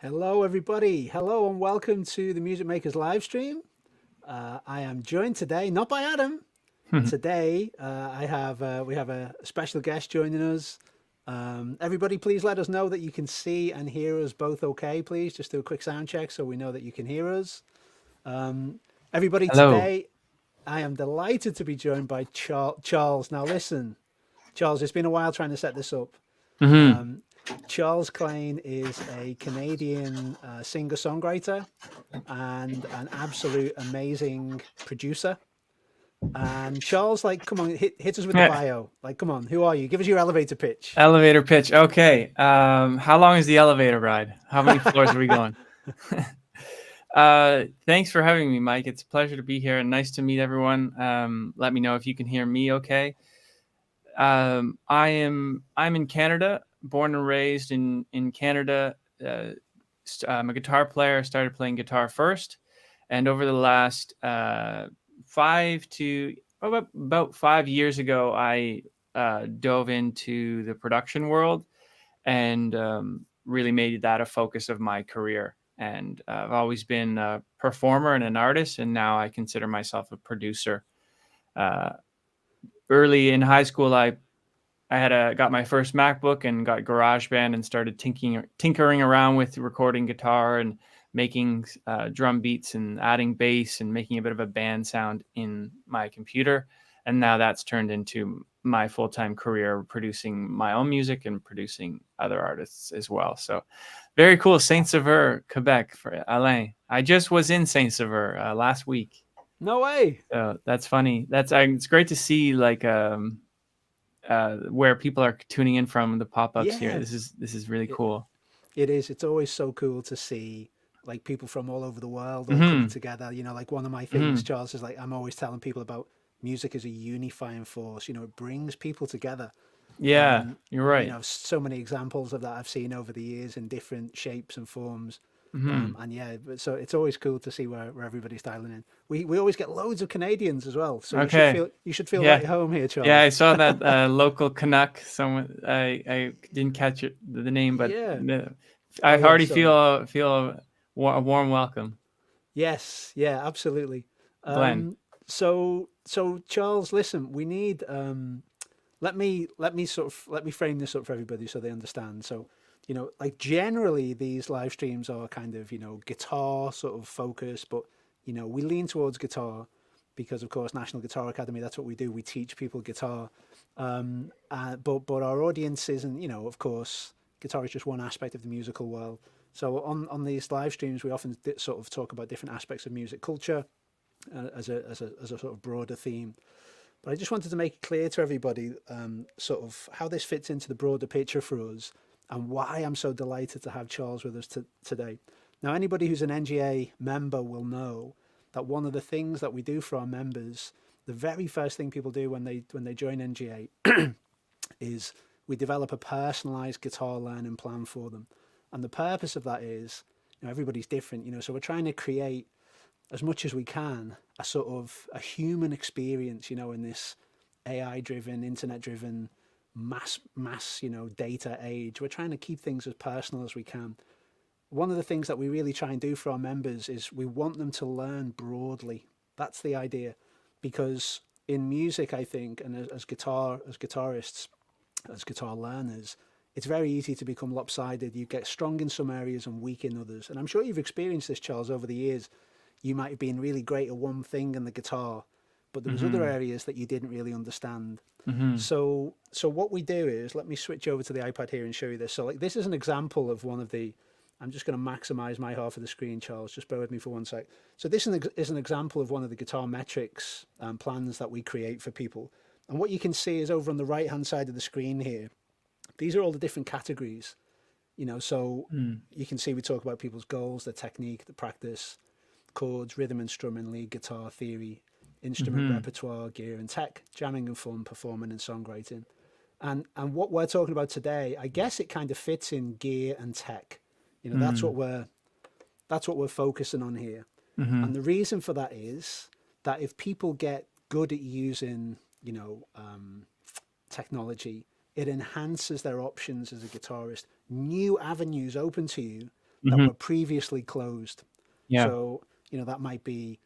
Hello, everybody. Hello, and welcome to the Musicmakers Livestream. I am joined today, not by Adam. Today, we have a special guest joining us. Everybody, please let us know that you can see and hear us both okay, please. Just do a quick sound check so we know that you can hear us. Everybody, Hello. today, I am delighted to be joined by Charles. Now, listen, Charles, it's been a while trying to set this up. Hmm. Charles Cleyn is a Canadian singer-songwriter and an absolute amazing producer. And Charles, like, come on, hit us with the Yeah. bio. Like, come on, who are you? Give us your elevator pitch. Elevator pitch. Okay. How long is the elevator ride? How many floors are we going? Thanks for having me, Mike. It's a pleasure to be here and nice to meet everyone. Let me know if you can hear me okay. I'm in Canada, born and raised in Canada. I'm a guitar player. Started playing guitar first, and over the last about 5 years ago, I dove into the production world and really made that a focus of my career. And I've always been a performer and an artist, and now I consider myself a producer. Uh, Early in high school, I got my first MacBook and got GarageBand and started tinkering around with recording guitar and making drum beats and adding bass and making a bit of a band sound in my computer. And now that's turned into my full-time career, producing my own music and producing other artists as well. So very cool. Saint-Sauveur, Quebec for Alain. I just was in Saint-Sauveur last week. No way. So that's funny. It's great to see where people are tuning in from the pop-ups here. Yeah, This is really it, cool. it is. It's always so cool to see like people from all over the world all coming Hmm. together. You know, like one of my things, Hmm. Charles, is like I'm always telling people about music as a unifying force. You know, it brings people together. Yeah, you're You right. know, so many examples of that I've seen over the years in different shapes and forms. Hmm. And yeah, so it's always cool to see where everybody's dialing in. We always get loads of Canadians as well, so Okay. you should feel right Yeah. at home here, Yeah, I Charles. saw that local Canuck. Someone I didn't catch the name, but Yeah. Oh I yeah. already Sorry. feel a warm welcome. Yes. Yeah. Absolutely. Glenn. So Charles, listen, we need let me frame this up for everybody so they understand. So, you know, like generally these live streams are kind of, you know, guitar sort of focused, but you know, we lean towards guitar because of course National Guitar Academy, that's what we do. We teach people guitar. But our audience isn't, you know, of course, guitar is just one aspect of the musical world. So on these live streams, we often sort of talk about different aspects of music culture as a sort of broader theme. But I just wanted to make it clear to everybody sort of how this fits into the broader picture for us and why I'm so delighted to have Charles with us today. Now, anybody who's an NGA member will know that one of the things that we do for our members, the very first thing people do when they join NGA is we develop a personalized guitar learning plan for them. And the purpose of that is, you know, everybody's different, you know, so we're trying to create as much as we can a sort of a human experience, you know, in this AI driven, internet driven, mass, you know, data age. We're trying to keep things as personal as we can. One of the things that we really try and do for our members is we want them to learn broadly. That's the idea, because in music, I think, and as guitarists, as guitar learners, it's very easy to become lopsided. You get strong in some areas and weak in others. And I'm sure you've experienced this, Charles, over the years. You might have been really great at one thing in the guitar, but there was other Hmm. areas that you didn't really understand. Hmm. So what we do is, let me switch over to the iPad here and show you this. So like this is an example of one of the, I'm just going to maximize my half of the screen, Charles. Just bear with me for one sec. So this is an example of one of the GuitarMetrics plans that we create for people. And what you can see is over on the right-hand side of the screen here, these are all the different categories, you know, so Hmm. you can see we talk about people's goals, their technique, the practice, chords, rhythm and strumming, lead guitar, theory, instrument Hmm. repertoire, gear and tech, jamming and fun, performing and songwriting. And what we're talking about today, I guess it kind of fits in gear and tech. You know, Hmm. that's what we're focusing on here. And Hmm. the reason for that is that if people get good at using, you know, technology, it enhances their options as a guitarist. New avenues open to you that Hmm. were previously closed. Yeah. So, that might be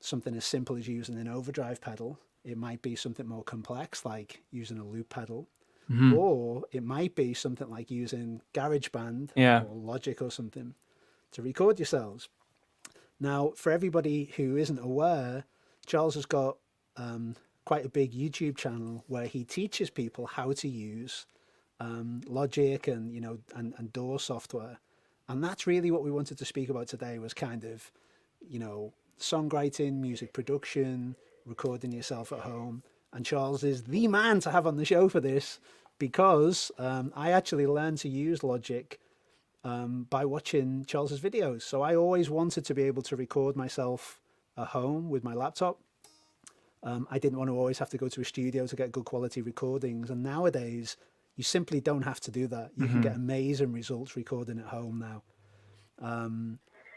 something as simple as using an overdrive pedal. It might be something more complex, like using a loop pedal. Hmm. Or it might be something like using GarageBand Yeah. or Logic or something to record yourselves. Now, for everybody who isn't aware, Charles has got quite a big YouTube channel where he teaches people how to use Logic and and DAW software, and that's really what we wanted to speak about today. Was kind of songwriting, music production, recording yourself at home. And Charles is the man to have on the show for this because I actually learned to use Logic by watching Charles's videos. So I always wanted to be able to record myself at home with my laptop. I didn't want to always have to go to a studio to get good quality recordings. And nowadays, you simply don't have to do that. You can Hmm. get amazing results recording at home now.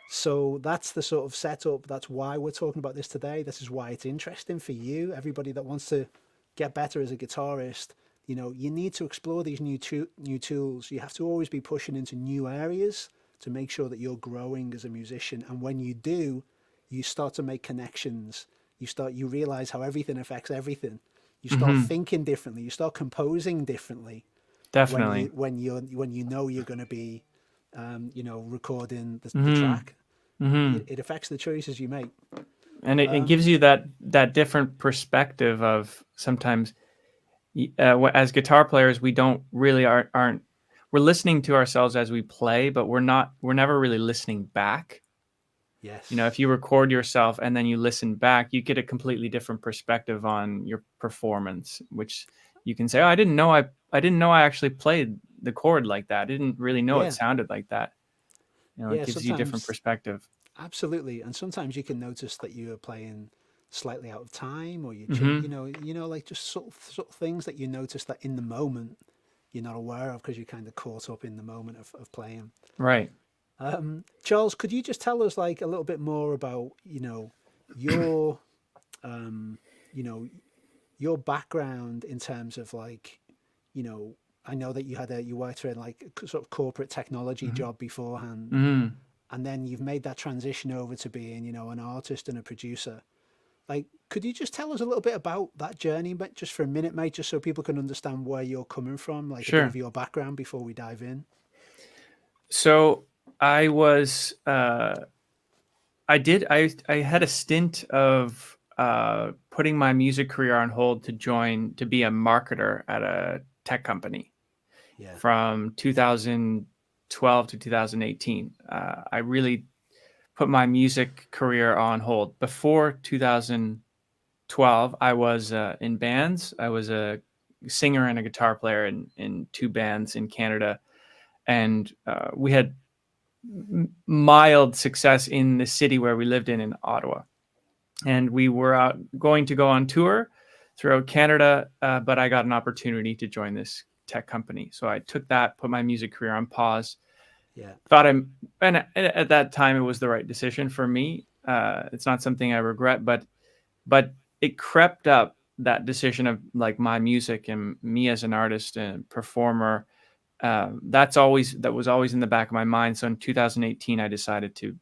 So that's the sort of setup. That's why we're talking about this today. This is why it's interesting for you, everybody that wants to get better as a guitarist. You need to explore these new tools. You have to always be pushing into new areas to make sure that you're growing as a musician. And when you do, you start to make connections. You realize how everything affects everything. You start Hmm. thinking differently. You start composing differently Definitely. when you know you're going to be recording the Hmm. track. Hmm. It affects the choices you make. And it gives you that different perspective of sometimes as guitar players, we don't really aren't we're listening to ourselves as we play, but we're never really listening back. If Yes. you record yourself and then you listen back, you get a completely different perspective on your performance, which you can say, "Oh, I didn't know I actually played the chord like that. I didn't really know it Yeah. sounded like that." It Yeah. gives you a different Sometimes, perspective. absolutely, and sometimes you can notice that you are playing slightly out of time, or Hmm. like just sort of things that you notice that in the moment you're not aware of because you're kind of caught up in the moment of playing. Right. Charles, could you just tell us like a little bit more about your um, you know your background in terms of like you know I know that you worked in like a sort of corporate technology Hmm. job beforehand, Hmm. and then you've made that transition over to being an artist and a producer. Like, could you just tell us a little bit about that journey, but just for a minute, mate, just so people can understand where you're coming from, like a bit of Sure. your background before we dive in? So I was I had a stint of putting my music career on hold to be a marketer at a tech company Yeah. from 2012 to 2018. I really put my music career on hold. Before 2012, I was in bands. I was a singer and a guitar player in two bands in Canada, and we had mild success in the city where we lived in Ottawa. And we were out going to go on tour throughout Canada, but I got an opportunity to join this tech company. So I took that, put my music career on pause. Yeah. And at that time, it was the right decision for me. It's not something I regret, but it crept up, that decision of like my music and me as an artist and performer. That was always in the back of my mind. So in 2018, I decided to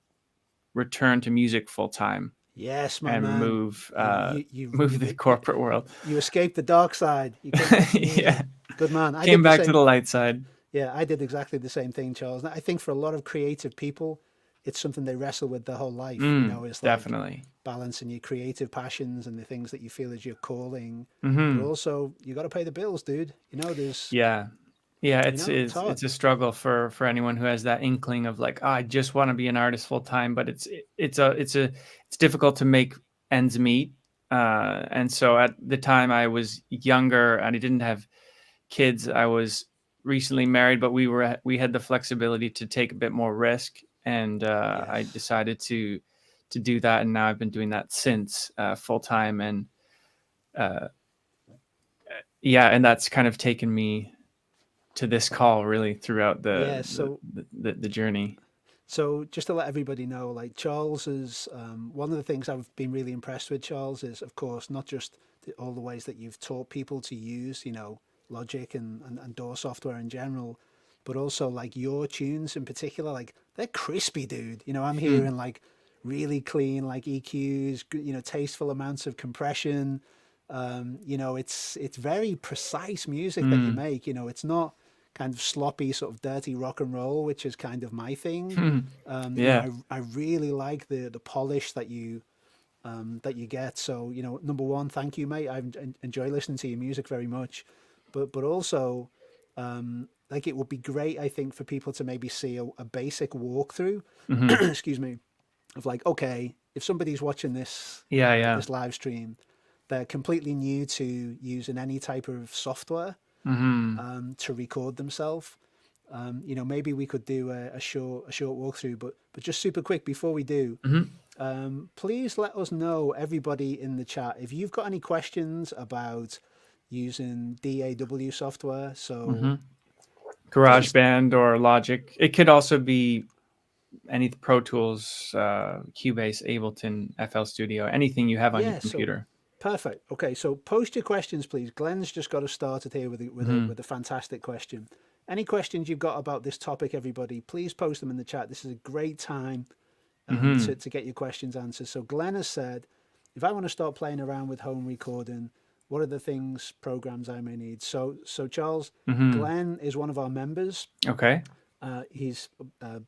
return to music full time Yes, my and man. move the corporate world. You escaped the dark side. You came back to Yeah, music. Good man. I came did the back to same. the light side. Yeah, I did exactly the same thing, Charles. I think for a lot of creative people, it's something they wrestle with their whole life. Is like Definitely. balancing your creative passions and the things that you feel is your calling, but Hmm. also you got to pay the bills, dude. There's, Yeah, yeah. it's hard. It's a struggle for anyone who has that inkling of like, oh, I just want to be an artist full time, but it's difficult to make ends meet. And so at the time I was younger and I didn't have kids. I was recently married, but we had the flexibility to take a bit more risk, and I Yes. decided to do that, and now I've been doing that since full time, and uh, yeah, and that's kind of taken me to this call really throughout Yeah. So the journey. So just to let everybody know, like Charles is one of the things I've been really impressed with Charles is, of course, not just all the ways that you've taught people to use, Logic and DAW software in general, but also like your tunes in particular, like they're crispy, dude. You know, I'm Hmm. hearing like really clean, like EQs, you know, tasteful amounts of compression. You know, it's very precise music that you Hmm. make. You know, it's not kind of sloppy, sort of dirty rock and roll, which is kind of my thing. Hmm. You know, Yeah. I really like the polish that you get. So, you know, number one, thank you, mate. Enjoy listening to your music very much, but also, like it would be great, I think, for people to maybe see a basic walkthrough, Hmm. excuse me, of like, okay, if somebody's watching this Yeah. Yeah. this live stream, they're completely new to using any type of software Hmm. to record themselves. You know, maybe we could do a short walkthrough, but just super quick before we do, Hmm. please let us know, everybody in the chat, if you've got any questions about using DAW software. So Hmm. just, GarageBand or Logic. It could also be any Pro Tools, Cubase, Ableton, FL Studio, anything you have on your yeah, so computer. perfect. Okay, so post your questions, please. Glenn's just got us started here with Hmm. with a fantastic question. Any questions you've got about this topic, everybody, please post them in the chat. This is a great time Hmm. to get your questions answered. So Glenn has said, if I want to start playing around with home recording, what are the things, programs I may need? So Charles, Hmm. Glenn is one of our members. Okay. He's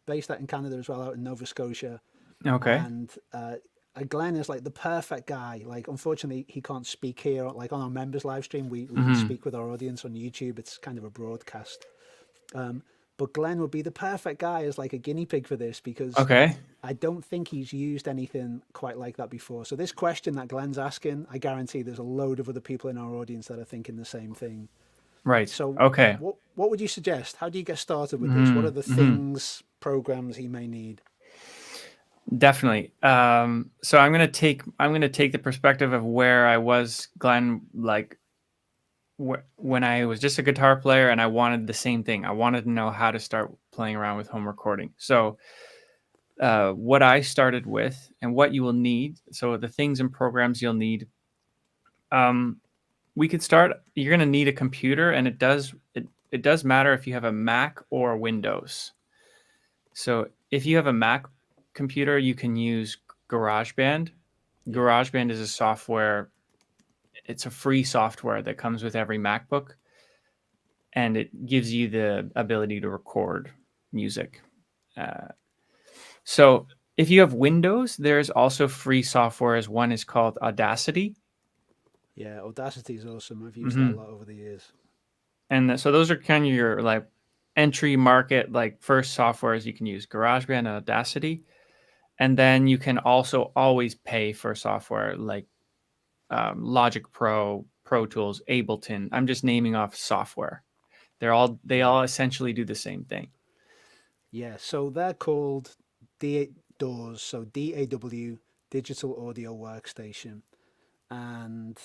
based out in Canada as well, out in Nova Scotia, Okay. and Glenn is like the perfect guy. Like, unfortunately, he can't speak here. Like on our members live stream, we can Hmm. speak with our audience on YouTube. It's kind of a broadcast. Um, but Glenn would be the perfect guy as like a guinea pig for this, because Okay. I don't think he's used anything quite like that before. So this question that Glenn's asking, I guarantee there's a load of other people in our audience that are thinking the same thing. Right. So Okay. what would you suggest? How do you get started with this? What Hmm. are the Hmm. things, programs he may need? Definitely. So I'm gonna take the perspective of where I was, Glenn, like when I was just a guitar player and I wanted the same thing. I wanted to know how to start playing around with home recording. So what I started with and what you will need. So the things and programs you'll need. Um, we could start. You're gonna need a computer, and it does matter if you have a Mac or Windows. So if you have a Mac computer, you can use GarageBand. Yeah. GarageBand is a software. It's a free software that comes with every MacBook, and it gives you the ability to record music. Uh, so if you have Windows, there's also free software. As one is called Audacity, Yeah, Audacity is awesome. I've used that a hmm lot over the years. and so those are kind of your like entry market, like first softwares you can use: GarageBand and Audacity. And then you can also always pay for software like Logic Pro, Pro Tools, Ableton. I'm just naming off software. They Yeah. all essentially do the same thing. Yeah. So they're called DAWs, so DAW, Digital Audio Workstation. And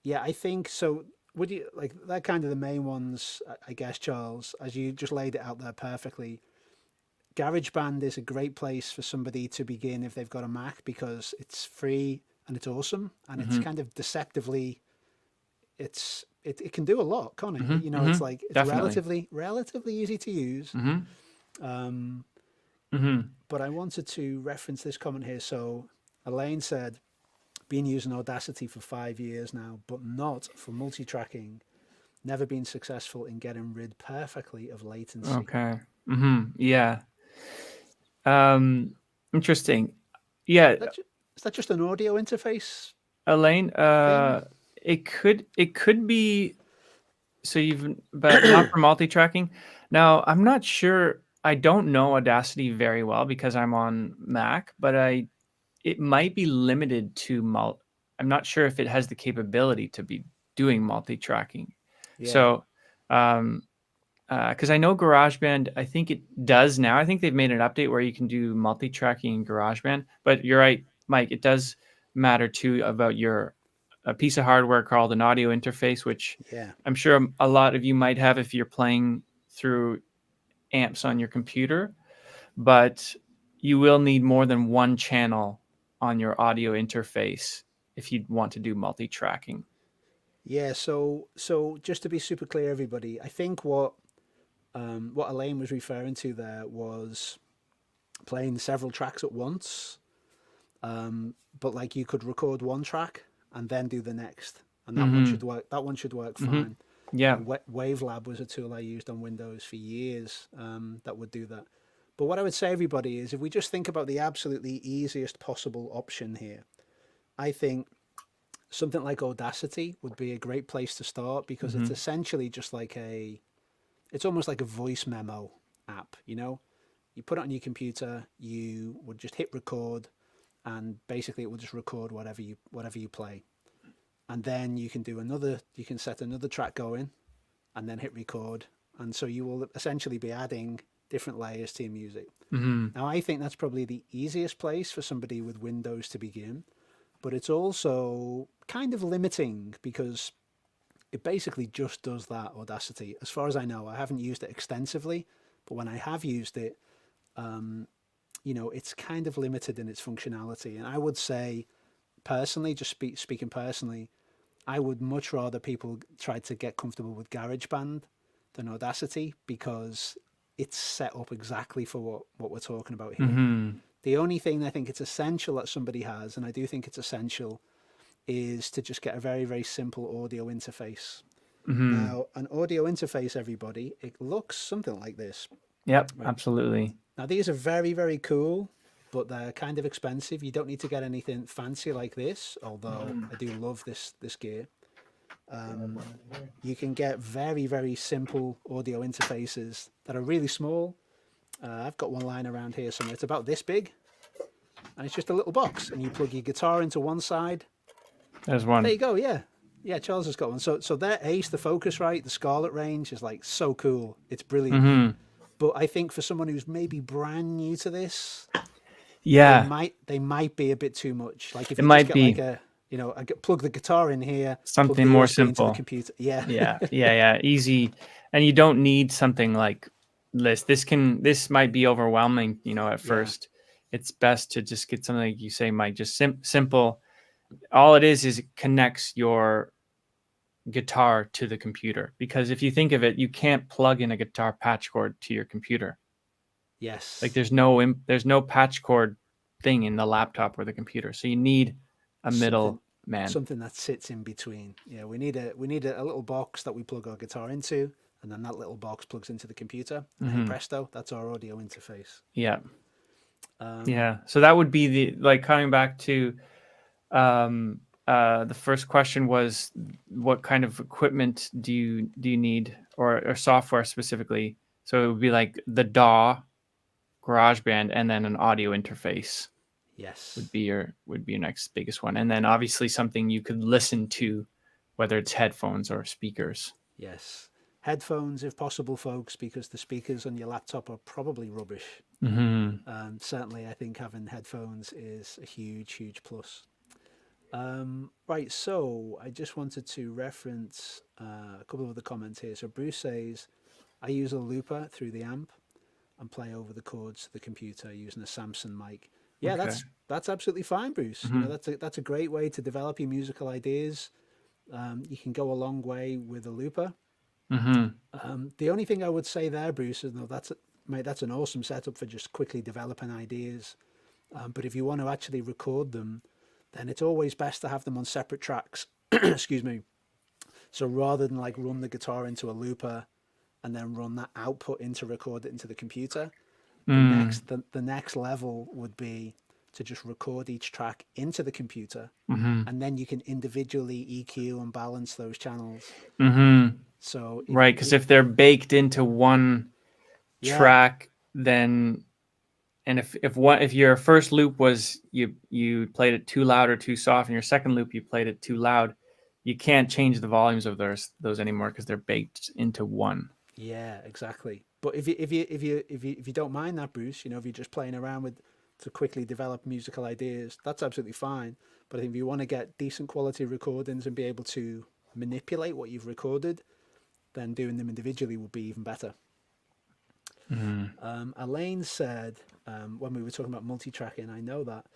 yeah, I think so. Would you like, they're kind of the main ones, I guess, Charles, as you just laid it out there perfectly. GarageBand is a great place for somebody to begin if they've got a Mac, because it's free and it's awesome, and it's Hmm. kind of deceptively, it can do a lot, can't it? Hmm. You know, Hmm. it's like it's Definitely. relatively easy to use. Hmm. Um, Hmm. but I wanted to reference this comment here. So Elaine said, been using Audacity for 5 years now, but not for multi-tracking. Never been successful in getting rid perfectly of latency. Okay. Hmm. Yeah. Um, Interesting. Yeah, That is that just an audio interface Elaine. thing? It could be. So but not for multi-tracking. Now, I'm not sure. I don't know Audacity very well because I'm on Mac, but it might be limited to I'm not sure if it has the capability to be doing multi-tracking. Yeah, So, um, because I know GarageBand, I think it does now. I think they've made an update where you can do multi-tracking in GarageBand. But you're right, Mike. It does matter too about your a piece of hardware called an audio interface, which yeah. I'm sure a lot of you might have if you're playing through amps on your computer. But you will need more than one channel on your audio interface if you want to do multi-tracking. Yeah, so just to be super clear, everybody, I think what what Elaine was referring to there was playing several tracks at once. But like you could record one track and then do the next, and that one should work. That one should work fine. Yeah. Wavelab was a tool I used on Windows for years that would do that. But what I would say, everybody, is if we just think about the absolutely easiest possible option here, I think something like Audacity would be a great place to start, because it's essentially just like it's almost like a voice memo app. You know, you put it on your computer, you would just hit record, and basically it will just record whatever you play. And then you can set another track going and then hit record. And so you will essentially be adding different layers to your music. Now, I think that's probably the easiest place for somebody with Windows to begin, but it's also kind of limiting because it basically just does that, Audacity. As far as I know, I haven't used it extensively, but when I have used it, it's kind of limited in its functionality. And I would say, personally, just speaking personally, I would much rather people try to get comfortable with GarageBand than Audacity, because it's set up exactly for what we're talking about here. The only thing I think it's essential that somebody has, and I do think it's essential, is to just get a very, very simple audio interface. Now, an audio interface, everybody, it looks something like this. Yep, right? Absolutely. Now, these are very, very cool, but they're kind of expensive. You don't need to get anything fancy like this, although I do love this gear. You can get very, very simple audio interfaces that are really small. I've got one lying around here somewhere. It's about this big, and it's just a little box, and you plug your guitar into one side. There's one. There you go, yeah, Charles has got one. So their Ace, the Focusrite, the Scarlett range is like so cool. It's brilliant. But I think for someone who's maybe brand new to this, they might be a bit too much. Like if you just get like plug the guitar in here, something more simple into the computer. Easy. And you don't need something like this. This might be overwhelming, at first. It's best to just get something, like you say, Mike, just simple. All it is it connects your guitar to the computer, because if you think of it, you can't plug in a guitar patch cord to your computer. Yes. Like there's no patch cord thing in the laptop or the computer, so you need a middle man, something that sits in between. We need a little box that we plug our guitar into, and then that little box plugs into the computer, and hey presto, that's our audio interface. So that would be coming back to the first question was, what kind of equipment do you need, or software specifically? So it would be like the DAW, GarageBand, and then an audio interface. Yes, would be your next biggest one, and then obviously something you could listen to, whether it's headphones or speakers. Yes, headphones if possible, folks, because the speakers on your laptop are probably rubbish. Certainly, I think having headphones is a huge plus. Right, so I just wanted to reference a couple of the comments here. So Bruce says, I use a looper through the amp and play over the chords to the computer using a Samson mic. Yeah, okay. That's absolutely fine, Bruce. That's a great way to develop your musical ideas. You can go a long way with a looper. The only thing I would say there, Bruce, is that's an awesome setup for just quickly developing ideas. But if you want to actually record them, then it's always best to have them on separate tracks. Excuse me. So rather than like run the guitar into a looper and then run that output into record it into the computer, the next level would be to just record each track into the computer, and then you can individually EQ and balance those channels. So right, because if they're baked into one track, then and if your first loop was you played it too loud or too soft, and your second loop you played it too loud, you can't change the volumes of those anymore because they're baked into one. Yeah, exactly. But if you don't mind that, Bruce, if you're just playing around with to quickly develop musical ideas, that's absolutely fine. But I think if you want to get decent quality recordings and be able to manipulate what you've recorded, then doing them individually would be even better. Elaine said, when we were talking about multi-tracking, I know that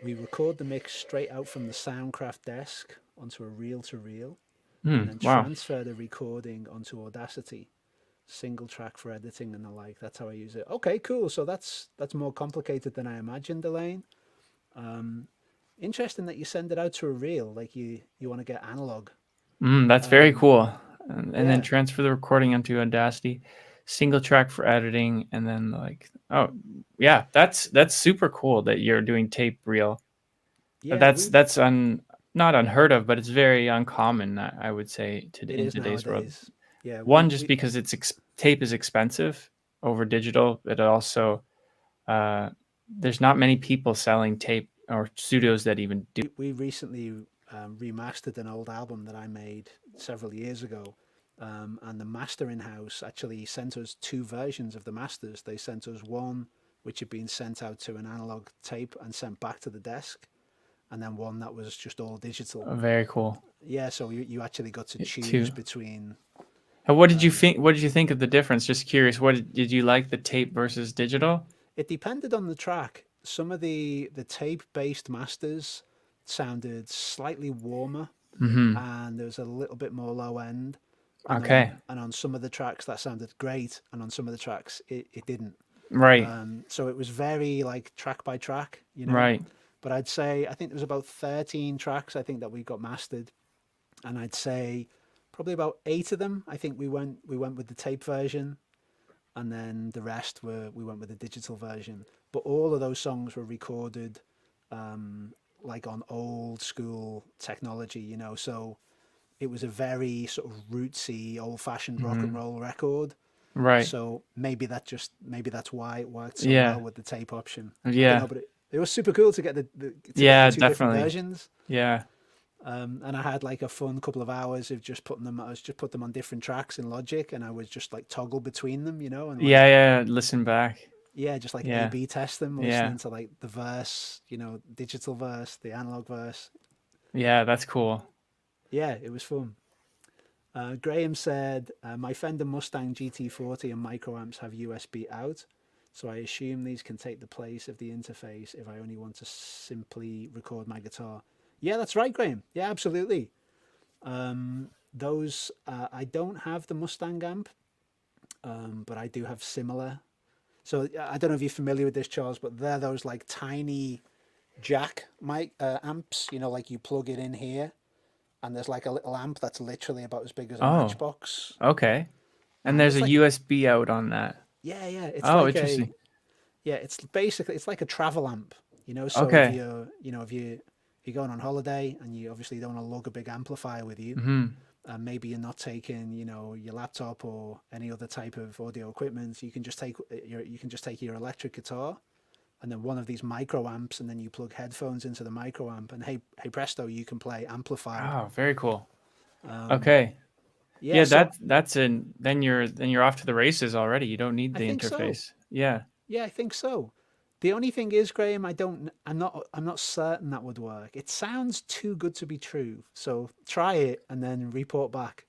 we record the mix straight out from the Soundcraft desk onto a reel-to-reel, and then transfer the recording onto Audacity. Single track for editing and the like. That's how I use it. Okay, cool. So that's more complicated than I imagined, Elaine. Interesting that you send it out to a reel. Like you want to get analog. That's very cool. And then Yeah, transfer the recording onto Audacity, single track for editing, and then like, oh yeah, that's super cool that you're doing tape reel. yeah. That's not unheard of, but it's very uncommon, I would say, It in is today's world. nowadays. Yeah, One, just because tape is expensive over digital, but also there's not many people selling tape or studios that even do. we recently remastered an old album that I made several years ago. And the mastering house actually sent us two versions of the masters. They sent us one which had been sent out to an analog tape and sent back to the desk, and then one that was just all digital. Very cool. Yeah, so you actually got to choose Two. between. And what did you think? What did you think of the difference? Just curious. What did you like, the tape versus digital? It depended on the track. Some of the tape-based masters sounded slightly warmer, and there was a little bit more low end. And Okay. and on some of the tracks that sounded great, and on some of the tracks it didn't. Right. So it was very like track by track, Right. But I'd say I think there was about 13 tracks I think that we got mastered, and I'd say probably about 8 of them I think we went with the tape version, and then the rest we went with the digital version. But all of those songs were recorded like on old school technology, so it was a very sort of rootsy, old-fashioned rock and roll record. Right. So maybe that's why it worked so Yeah. well with the tape option. Yeah. I don't know, but it was super cool to get the Yeah, two different definitely. versions. Yeah. And I had like a fun couple of hours of just putting them. I was just put them on different tracks in Logic, and I was just like toggle between them, and like, Yeah. Listen back. yeah, just like Yeah. A/B test them, Yeah. listening to like the verse, digital verse, the analog verse. Yeah, that's cool. Yeah, it was fun. Graham said, my Fender Mustang GT40 and microamps have USB out, so I assume these can take the place of the interface if I only want to simply record my guitar. Yeah, that's right, Graham. Yeah, absolutely. Those, I don't have the Mustang amp, but I do have similar. So I don't know if you're familiar with this, Charles, but they're those like tiny jack mic amps, like you plug it in here, and there's like a little amp that's literally about as big as a matchbox. Okay. And there's a like USB out on that. Yeah, it's Oh, like interesting. it's basically it's like a travel amp, So Okay. if you're going on holiday and you obviously don't want to lug a big amplifier with you, and maybe you're not taking your laptop or any other type of audio equipment, you can just take your electric guitar and then one of these micro amps, and then you plug headphones into the micro amp, and hey presto, you can play amplified. Oh, very cool. Okay. Yeah, so then you're off to the races already. You don't need the interface. So. Yeah. Yeah, I think so. The only thing is, Graham, I'm not certain that would work. It sounds too good to be true. So try it and then report back.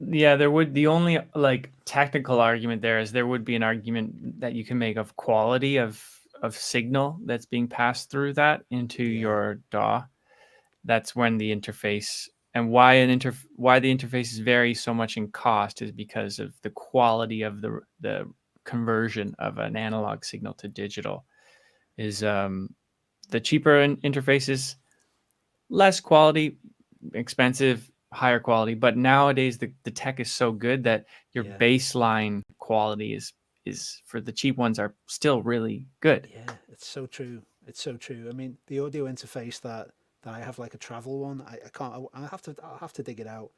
Yeah, the only like technical argument there is there would be an argument that you can make of quality of signal that's being passed through that into your DAW. That's when the interface, and why the interfaces vary so much in cost is because of the quality of the conversion of an analog signal to digital. Is the cheaper interfaces less quality, expensive, higher quality, but nowadays the tech is so good that your baseline quality is for the cheap ones are still really good. Yeah, it's so true. I mean, the audio interface that I have, like a travel one, I can't. I'll have to dig it out.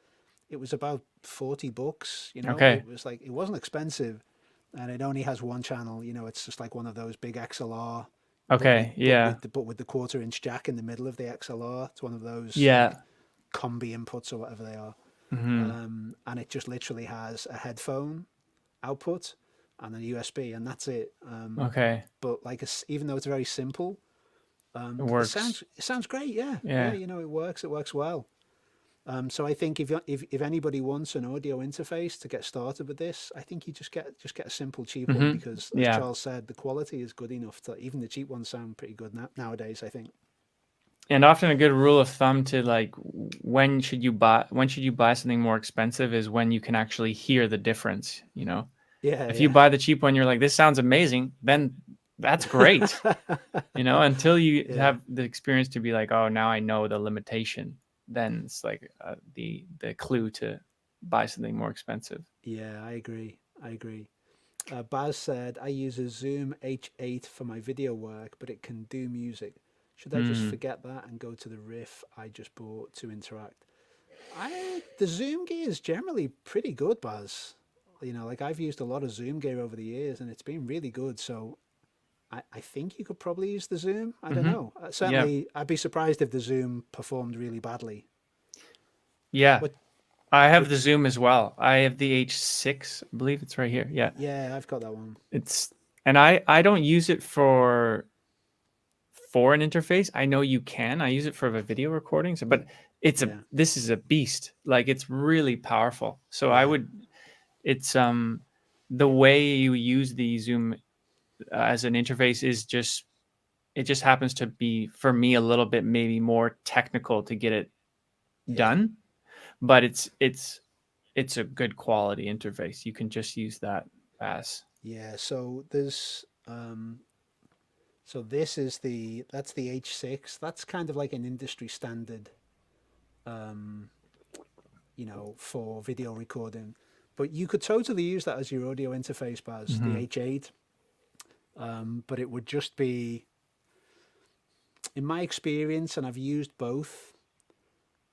It was about $40. Okay. It was like, it wasn't expensive, and it only has one channel. It's just like one of those big XLR. Okay. But with the 1/4-inch jack in the middle of the XLR. It's one of those Yeah. combi inputs or whatever they are. Mm-hmm. And it just literally has a headphone output and a USB, and that's it. Okay. But like, even though it's very simple, It works. It sounds great. Yeah. Yeah. It works. It works well. So I think if anybody wants an audio interface to get started with this, I think you just get a simple cheap one, because as Charles said, the quality is good enough to even the cheap ones sound pretty good nowadays, I think. And often a good rule of thumb to like when should you buy something more expensive is when you can actually hear the difference, Yeah, If you yeah. buy the cheap one, you're like, this sounds amazing, then that's great. You know, until you Yeah, have the experience to be like, oh, now I know the limitation, then it's like the clue to buy something more expensive. yeah, I agree. I agree. Baz said, I use a Zoom H8 for my video work, but it can do music. Should I just Mm. forget that and go to the riff I just bought to interact? The Zoom gear is generally pretty good, Baz. You know, like I've used a lot of Zoom gear over the years and it's been really good. So I think you could probably use the Zoom. I don't Mm-hmm. know. Yeah. Certainly, I'd be surprised if the Zoom performed really badly. Yeah. What, I have the which, Zoom as well. I have the H6. I believe it's right here. Yeah. yeah, I've got that one. It's, and I don't use it for an interface. I know you can. I use it for the video recordings, but Yeah, this is a beast. Like it's really powerful. So I yeah, would, it's the way you use the Zoom as an interface is just, it just happens to be for me a little bit maybe more technical to get it yeah. done, but it's a good quality interface. You can just use that as. Yeah, so there's so this is that's the H6. That's kind of like an industry standard, um, for video recording. But you could totally use that as your audio interface, Baz, the Mm-hmm. H8. But it would just be, in my experience, and I've used both.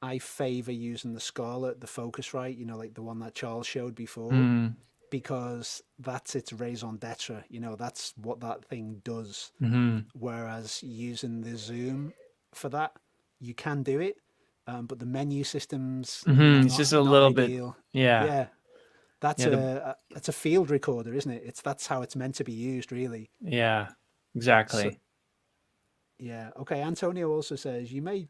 I favor using the Scarlett, the Focusrite, like the one that Charles showed before, Mm-hmm. because that's its raison d'etre. That's what that thing does. Mm-hmm. Whereas using the Zoom for that, you can do it, but the menu system's Mm-hmm. It's not just a not little bit, ideal. yeah. Yeah, that's Yeah, the that's a field recorder, isn't it? That's how it's meant to be used, really. yeah, So exactly. yeah, okay. Antonio also says you may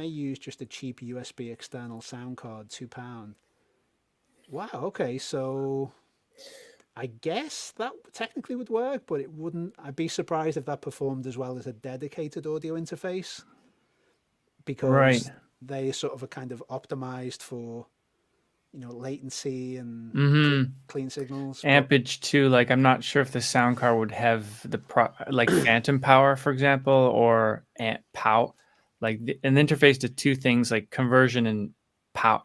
use just a cheap USB external sound card, £2. Wow. Okay, so I guess that technically would work, but it wouldn't. I'd be surprised if that performed as well as a dedicated audio interface, Right. because they sort of are kind of optimized for latency and Mm-hmm. clean signals. But Ampage too. Like I'm not sure if the sound card would have the like phantom power, for example, or pow, like an interface to two things like conversion and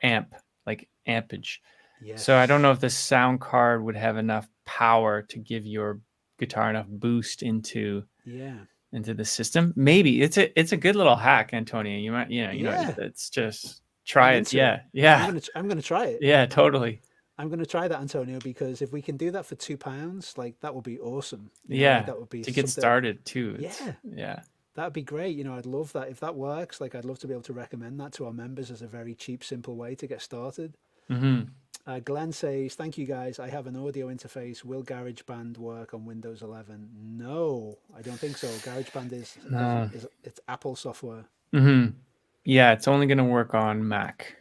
amp, like ampage. So I don't know yes, if the sound card would have enough power to give your guitar enough boost yeah, into the system. Maybe it's a good little hack, Antonio. You might, yeah. it's just I'm try it. into it. Yeah, yeah, I'm gonna try it. yeah, totally. I'm gonna try that, Antonio, because if we can do that for £2, like that would be awesome. Like Yeah, that would be to get something. started too. It's Yeah, yeah. that'd be great. I'd love that if that works. Like I'd love to be able to recommend that to our members as a very cheap, simple way to get started. Mm-hmm. Glenn says, "Thank you guys. I have an audio interface. Will GarageBand work on Windows 11?" No, I don't think so. GarageBand No. is it's Apple software. Mm-hmm. Yeah, it's only gonna work on Mac.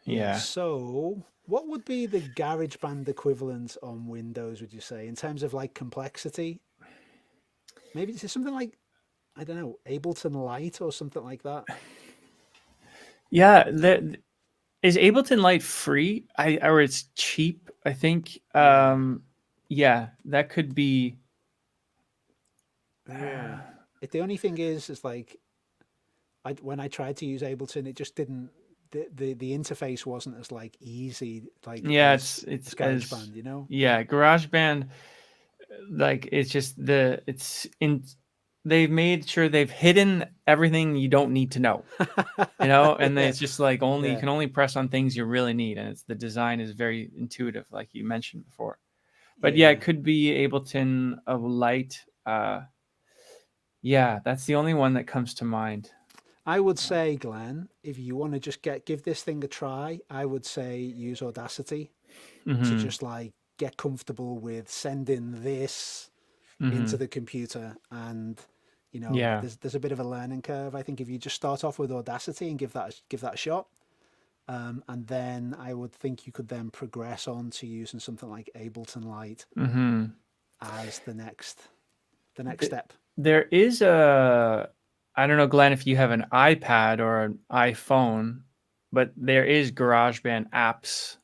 Yeah. Yeah. So, what would be the GarageBand equivalent on Windows? Would you say in terms of like complexity? Maybe it's something like, I don't know, Ableton Light or something like that. Yeah, is Ableton Light free? Or it's cheap, I think. Yeah. Yeah, that could be. Yeah. The only thing is like when I tried to use Ableton, it just didn't. The interface wasn't as like easy like Yeah, as it's as GarageBand. yeah, GarageBand, like it's just it's in, they've made sure they've hidden everything you don't need to know. And then Yeah. it's just like only, you Yeah. can only press on things you really need, and it's, the design is very intuitive, like you mentioned before. But yeah, it Yeah. could be Ableton of Light. Yeah, that's the only one that comes to mind. I would say, Glenn, if you want to just give this thing a try, I would say use Audacity to Mm-hmm. just like get comfortable with sending this into Mm-hmm. the computer. And Yeah. there's a bit of a learning curve. I think if you just start off with Audacity and give that a shot, and then I would think you could then progress on to using something like Ableton Light Mm-hmm. as the next step. There is a, I don't know, Glenn, if you have an iPad or an iPhone, but there is GarageBand apps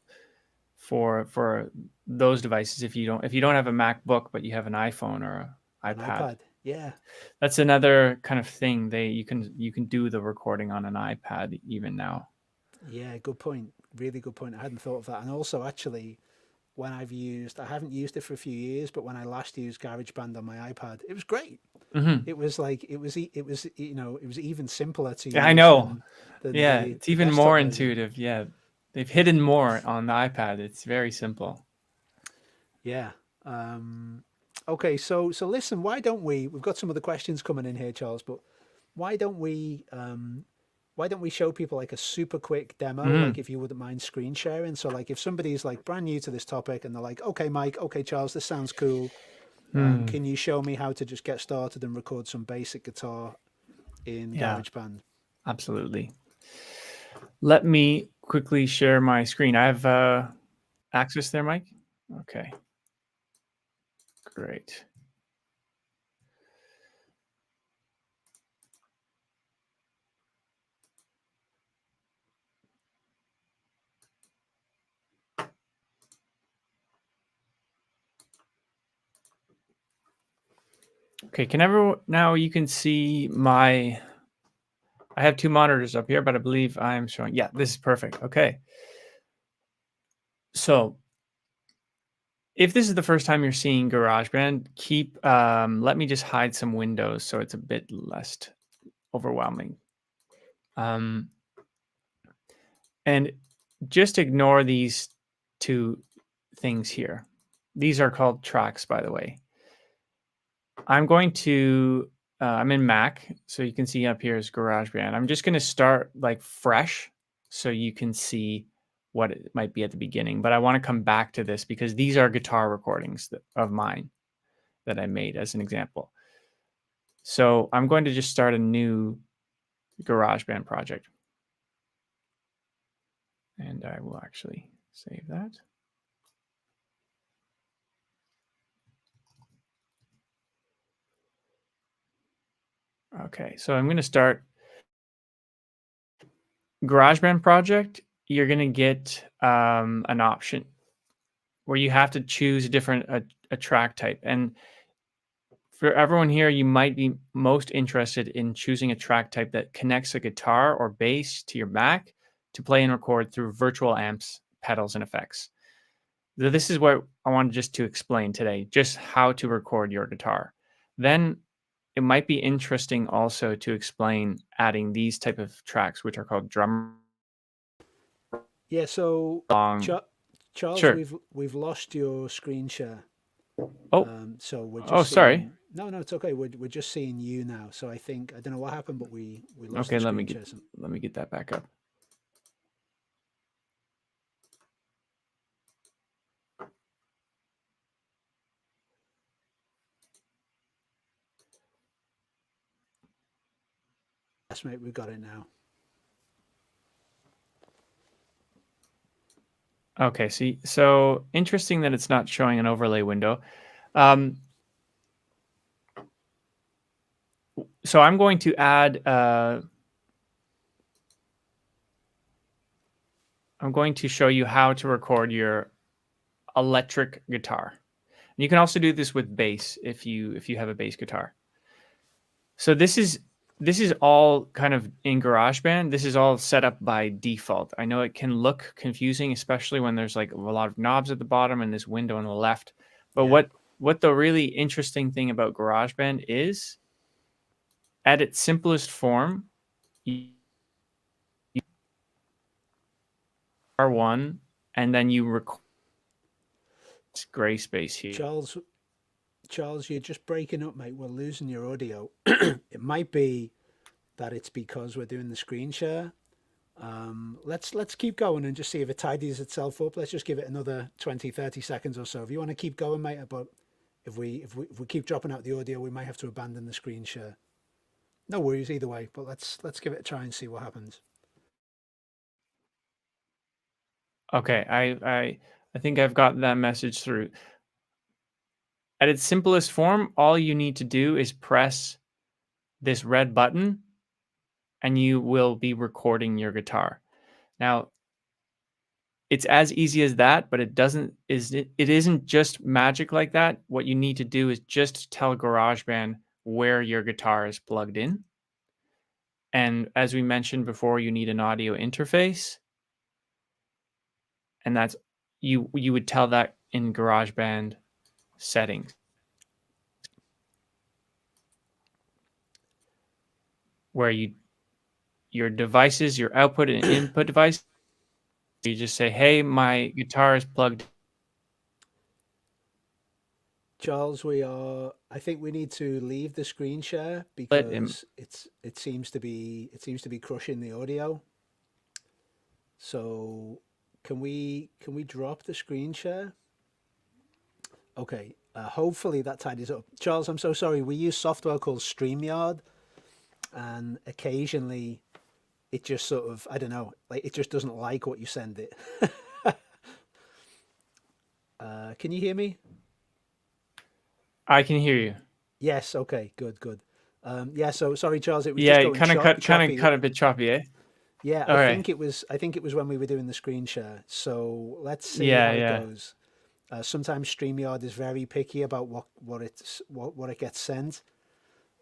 for those devices. If you don't have a MacBook but you have an iPhone or an iPad. Yeah, that's another kind of thing. You can do the recording on an iPad even now. Yeah, good point. Really good point. I hadn't thought of that. And also, actually, when I haven't used it for a few years, but when I last used GarageBand on my iPad, it was great. Mm-hmm. It was like it was even simpler to use. I know. Than It's even more intuitive. Yeah, they've hidden more on the iPad. It's very simple. Yeah. Okay. So listen. Why don't we've got some other questions coming in here, Charles? But why don't we show people like a super quick demo, like if you wouldn't mind screen sharing? So like if somebody's like brand new to this topic and they're like, okay, Mike, okay, Charles, this sounds cool. Can you show me how to just get started and record some basic guitar in GarageBand? Absolutely. Let me quickly share my screen. I have access there, Mike? Okay. Great. Okay, now you can see I have two monitors up here, but I believe I'm showing, this is perfect. Okay. So if this is the first time you're seeing GarageBand, let me just hide some windows so it's a bit less overwhelming. And just ignore these two things here. These are called tracks, by the way. I'm in Mac, so you can see up here is GarageBand. I'm just going to start like fresh so you can see what it might be at the beginning. But I want to come back to this because these are guitar recordings of mine that I made as an example. So I'm going to just start a new GarageBand project. And I will actually save that. Okay, so I'm going to start GarageBand project. You're going to get an option where you have to choose a track type. And for everyone here, you might be most interested in choosing a track type that connects a guitar or bass to your Mac to play and record through virtual amps, pedals, and effects. So this is what I wanted just to explain today, just how to record your guitar. Then it might be interesting also to explain adding these type of tracks, which are called drum. Yeah. So Charles, sure. we've lost your screen share. Oh. So we're just sorry. No, it's okay. We're just seeing you now. So I don't know what happened, but we lost. Okay, let me get that back up. Yes, mate, we've got it now. Okay, so interesting that it's not showing an overlay window. So I'm going to add, I'm going to show you how to record your electric guitar. And you can also do this with bass if you have a bass guitar. So this is all kind of in GarageBand. This is all set up by default. I know it can look confusing, especially when there's like a lot of knobs at the bottom and this window on the left. But what the really interesting thing about GarageBand is, at its simplest form, you R1 and then you record gray space here. Charles, you're just breaking up, mate. We're losing your audio. It might be that it's because we're doing the screen share. Let's keep going and just see if it tidies itself up. Let's just give it another 20-30 seconds or so. If you want to keep going, mate, but if we keep dropping out the audio, we might have to abandon the screen share. No worries either way, but let's give it a try and see what happens. Okay, I think I've got that message through. At its simplest form, all you need to do is press this red button and you will be recording your guitar. Now, it's as easy as that, but it isn't just magic like that. What you need to do is just tell GarageBand where your guitar is plugged in. And as we mentioned before, you need an audio interface. And that's you would tell that in GarageBand settings, where your devices, your output and input device, you just say, hey, my guitar is plugged. Charles, I think we need to leave the screen share In. because it seems to be crushing the audio. So can we drop the screen share? Okay. Hopefully that tidies up. Charles, I'm so sorry. We use software called StreamYard, and occasionally it just sort of, I don't know, like it just doesn't like what you send it. Can you hear me? I can hear you. Yes. Okay. Good. Good. Yeah. So sorry, Charles. It was Yeah, just it going kind of choppy. cut a bit choppy, eh? Yeah. All I right. think it was. I think it was when we were doing the screen share. So let's see Yeah, how it yeah. goes. Sometimes StreamYard is very picky about what it gets sent.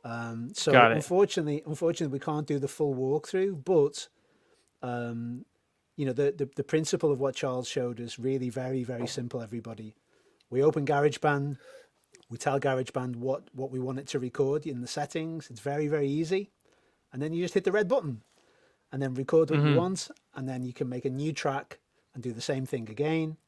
So Got it. unfortunately, we can't do the full walkthrough. But the principle of what Charles showed is really very, very simple. Everybody, we open GarageBand. We tell GarageBand what we want it to record in the settings. It's very, very easy. And then you just hit the red button and then record what you want. And then you can make a new track and do the same thing again.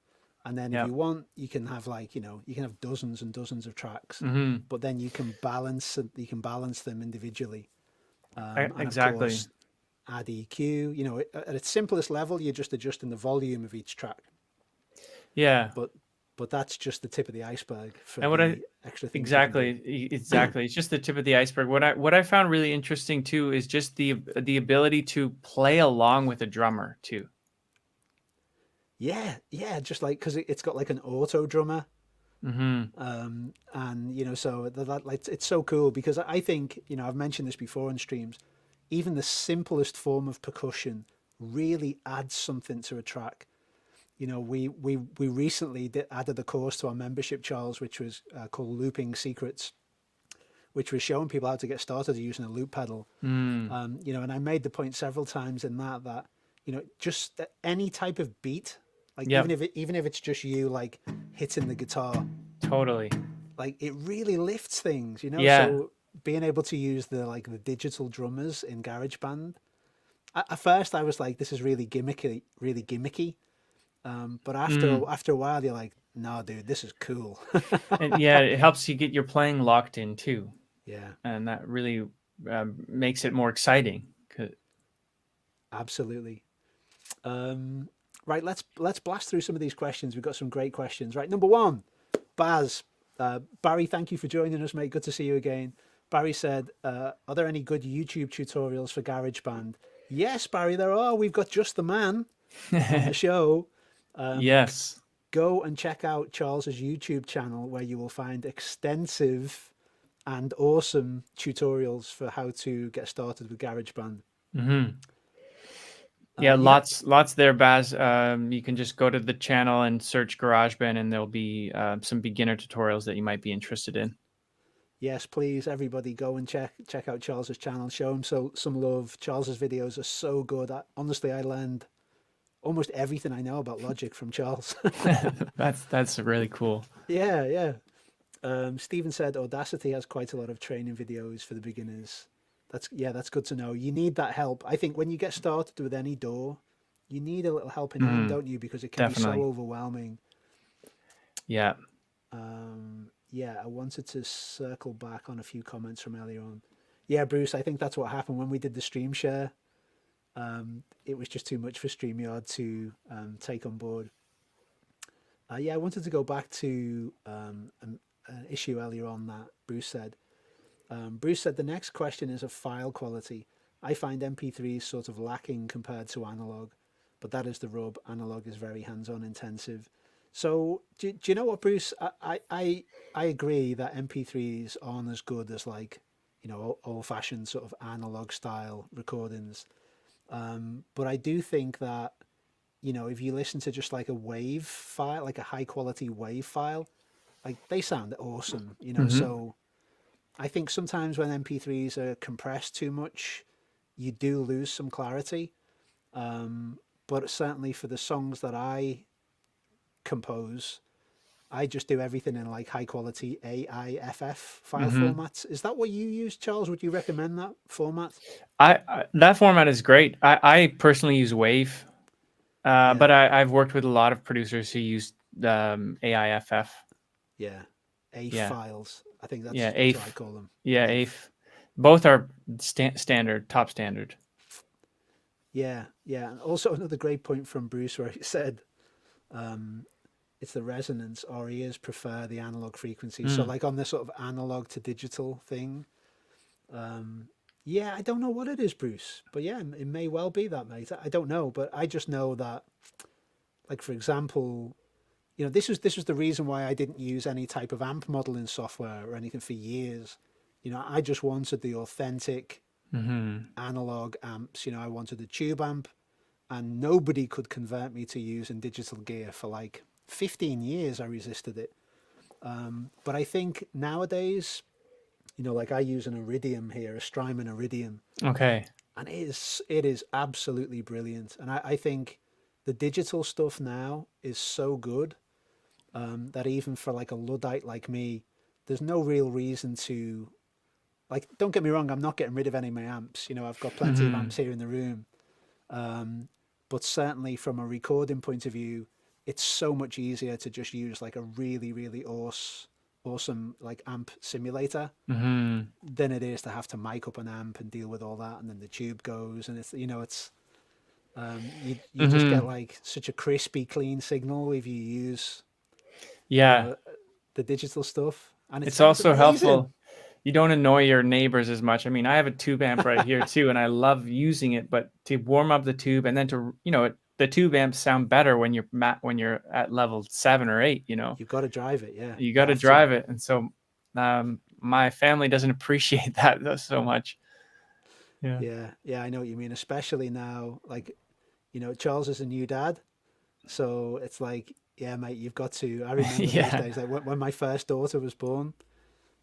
And then if you want, you can have you can have dozens and dozens of tracks, but then you can balance them individually. And Exactly. of course, add EQ. At its simplest level, you're just adjusting the volume of each track. Yeah. But that's just the tip of the iceberg for And the extra things. exactly. It's just the tip of the iceberg. What I found really interesting too is just the ability to play along with a drummer too. Yeah, just like because it's got like an auto drummer, Mm-hmm. and so that like it's so cool because I think I've mentioned this before in streams, even the simplest form of percussion really adds something to a track. We recently added a course to our membership, Charles, which was called Looping Secrets, which was showing people how to get started using a loop pedal. And I made the point several times in that just any type of beat, like Yep. even if it's just you like hitting the guitar, Totally. like it really lifts things. Yeah. So being able to use the digital drummers in GarageBand. At first, I was like, this is really gimmicky, really gimmicky. But after a while, you're like, no, dude, this is cool. And yeah, it helps you get your playing locked in too. Yeah, And that really makes it more exciting. absolutely. Right, let's blast through some of these questions. We've got some great questions. Right, number one, Baz. Barry, thank you for joining us, mate. Good to see you again. Barry said, are there any good YouTube tutorials for GarageBand? Yes, Barry, there are. We've got Just the Man on the show. Yes. Go and check out Charles's YouTube channel where you will find extensive and awesome tutorials for how to get started with GarageBand. Yeah, lots there, Baz. You can just go to the channel and search GarageBand, and there'll be some beginner tutorials that you might be interested in. Yes, please, everybody, go and check out Charles's channel. Show him some love. Charles's videos are so good. Honestly, I learned almost everything I know about Logic from Charles. That's really cool. Yeah. Stephen said Audacity has quite a lot of training videos for the beginners. That's good to know. You need that help. I think when you get started with any DAW, you need a little helping hand, don't you? Because it can be so overwhelming. Yeah. I wanted to circle back on a few comments from earlier on. Yeah, Bruce, I think that's what happened when we did the stream share. It was just too much for StreamYard to take on board. I wanted to go back to an issue earlier on that Bruce said. Bruce said the next question is of file quality. I find MP3s sort of lacking compared to analog, but that is the rub. Analog is very hands-on intensive. So do you know what, Bruce? I agree that MP3s aren't as good as old-fashioned sort of analog style recordings. But I do think that if you listen to just like a wave file, like a high quality wave file, like they sound awesome, So I think sometimes when MP3s are compressed too much, you do lose some clarity. But certainly for the songs that I compose, I just do everything in like high quality AIFF file formats. Is that what you use, Charles? Would you recommend that format? That format is great. I personally use Wave, Yeah. but I've worked with a lot of producers who use AIFF. Yeah. AIFF Yeah. files. I think that's Yeah, what I AIFF. call them. Yeah, AIFF. Both are standard, top standard. Yeah, yeah. And also another great point from Bruce where he said it's the resonance, or ears prefer the analog frequency. So like on this sort of analog to digital thing, yeah, I don't know what it is, Bruce, but yeah, it may well be that, mate. I don't know, but I just know that, like for example, this was the reason why I didn't use any type of amp modeling software or anything for years. I just wanted the authentic analog amps. I wanted a tube amp, and nobody could convert me to using digital gear for like 15 years. I resisted it. But I think nowadays, like I use an Iridium here, a Strymon Iridium. Okay. And it is absolutely brilliant. And I think the digital stuff now is so good that even for like a Luddite like me, there's no real reason to, like, don't get me wrong, I'm not getting rid of any of my amps. I've got plenty of amps here in the room. But certainly from a recording point of view, it's so much easier to just use like a really, really awesome like amp simulator than it is to have to mic up an amp and deal with all that, and then the tube goes, and it's you just get like such a crispy, clean signal if you use the digital stuff, and it's also amazing. helpful. You don't annoy your neighbors as much. I mean, I have a tube amp right here too, and I love using it. But to warm up the tube, and then to the tube amps sound better when you're at level 7 or 8. You've got to drive it. Yeah, you got to drive it, and so my family doesn't appreciate that so much. Yeah. I know what you mean. Especially now, like Charles is a new dad, so it's like, yeah, mate, you've got to. I remember those days, like when my first daughter was born.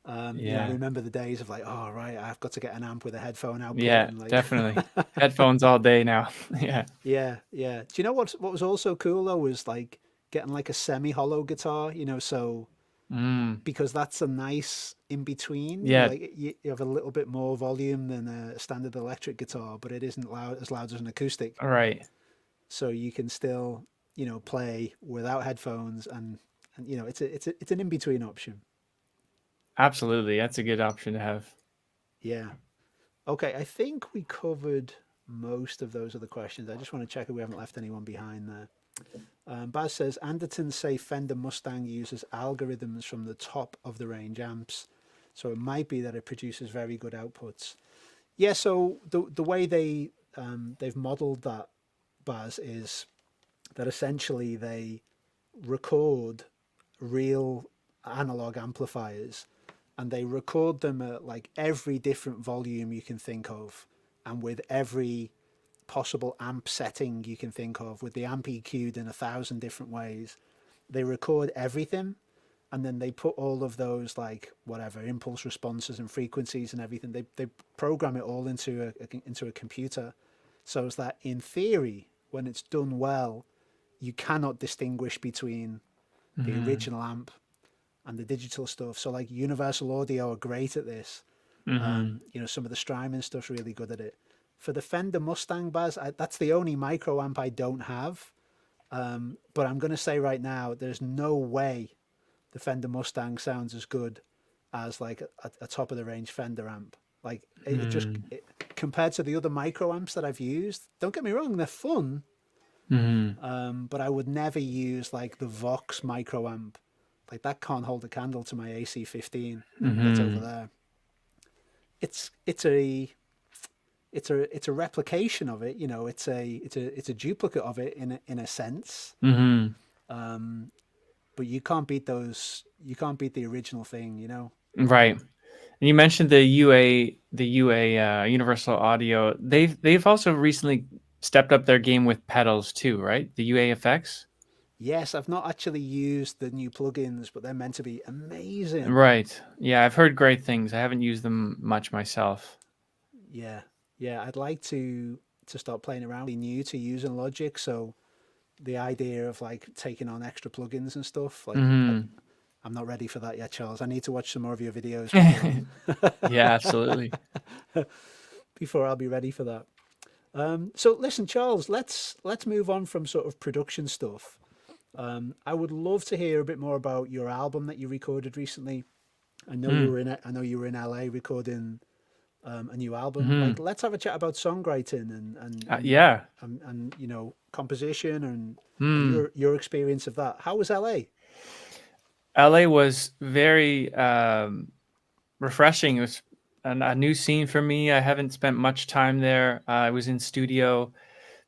I remember the days of like, oh right, I've got to get an amp with a headphone output. Yeah, and like... definitely. Headphones all day now. Yeah. Do you know what was also cool though was like getting like a semi-hollow guitar, so because that's a nice in between. Yeah. Like you have a little bit more volume than a standard electric guitar, but it isn't as loud as an acoustic. All right. So you can still, play without headphones, and it's an in between option. Absolutely. That's a good option to have. Yeah. Okay, I think we covered most of those other questions. I just want to check if we haven't left anyone behind there. Baz says, Andertons say Fender Mustang uses algorithms from the top of the range amps, so it might be that it produces very good outputs. Yeah, so the way they've modeled that, Baz, is that essentially they record real analog amplifiers, and they record them at like every different volume you can think of, and with every possible amp setting you can think of, with the amp EQ'd in 1,000 different ways. They record everything, and then they put all of those like whatever impulse responses and frequencies and everything. They program it all into a computer, so it's that in theory, when it's done well, you cannot distinguish between the original amp and the digital stuff. So like Universal Audio are great at this. Some of the Strymon stuff's really good at it. For the Fender Mustang, Baz, that's the only micro amp I don't have. But I'm going to say right now, there's no way the Fender Mustang sounds as good as like a top of the range Fender amp. Like compared to the other micro amps that I've used, don't get me wrong, they're fun. But I would never use like the Vox micro amp. Like that can't hold a candle to my AC15 that's over there. It's a replication of it, it's a duplicate of it in a sense. But you can't beat those. You can't beat the original thing, Right. And you mentioned the UA Universal Audio. They've also recently stepped up their game with pedals too, right? The UAFX. Yes, I've not actually used the new plugins, but they're meant to be amazing. Right. Yeah, I've heard great things. I haven't used them much myself. Yeah, yeah, I'd like to start playing around. Be new to using Logic, so the idea of like taking on extra plugins and stuff, like Hmm. I'm not ready for that yet, Charles. I need to watch some more of your videos before Yeah, absolutely. before I'll be ready for that. So listen, Charles, let's move on from sort of production stuff. I would love to hear a bit more about your album that you recorded recently. Mm. I know you were in LA recording a new album. Hmm. Like, let's have a chat about songwriting Yeah. and you know, composition and Mm. your experience of that. How was LA? LA was very refreshing. It was a new scene for me. I haven't spent much time there. I was in studio